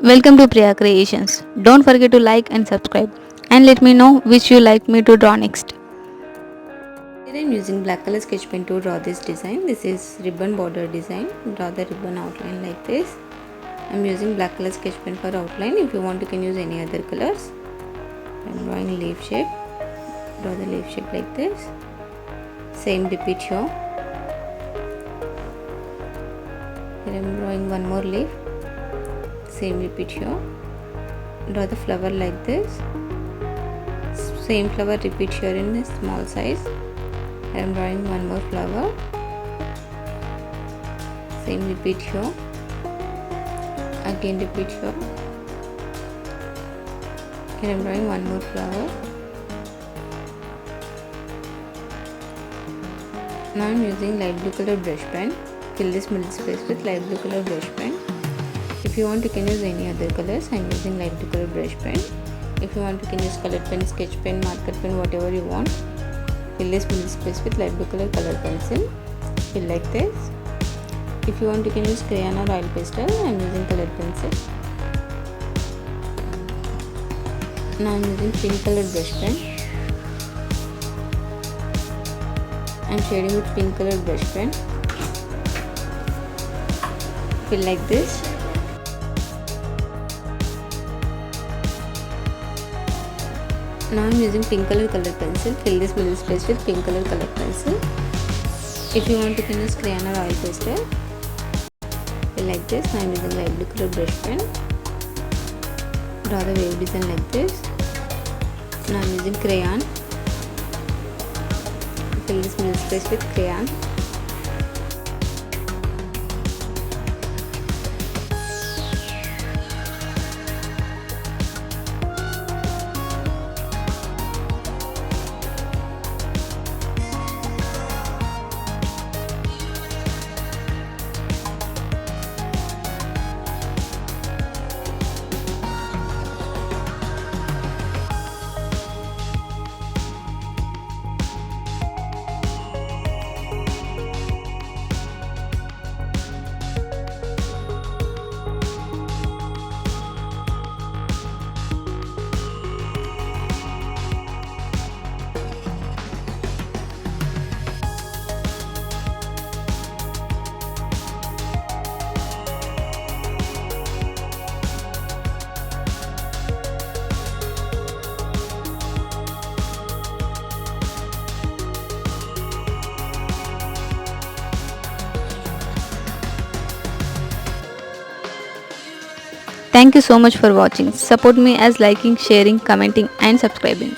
Welcome to Priya Creations. Don't forget to like and subscribe and let me know which you like me to draw next. Here I am using black color sketch pen to draw this design. This is ribbon border design. Draw the ribbon outline like this. I am using black color sketch pen for outline. If you want you can use any other colors. I am drawing leaf shape. Draw the leaf shape like this. Same repeat here. Here I am drawing one more leaf. Same repeat here. Draw the flower like this. Same flower repeat here in a small size. I am drawing one more flower. Same repeat here. Again repeat here. Here I am drawing one more flower. Now I am using light blue color brush pen. Fill this middle space with light blue color brush pen. If you want you can use any other colors. I am using light blue color brush pen. If you want you can use colored pen, sketch pen, marker pen, whatever you want. Fill this middle space with light blue color colored pencil. Fill like this. If you want you can use crayon or oil pastel. I am using colored pencil. Now I am using pink colored brush pen. I am shading with pink colored brush pen. Fill like this. Now I am using pink color colored pencil. Fill this middle space with pink color colored pencil. If you want you can use crayon or oil pastel. Fill like this. Now I am using light blue color brush pen. Draw the wave design like this. Now I am using crayon. Fill this middle space with crayon. Thank you so much for watching. Support me as liking, sharing, commenting and subscribing.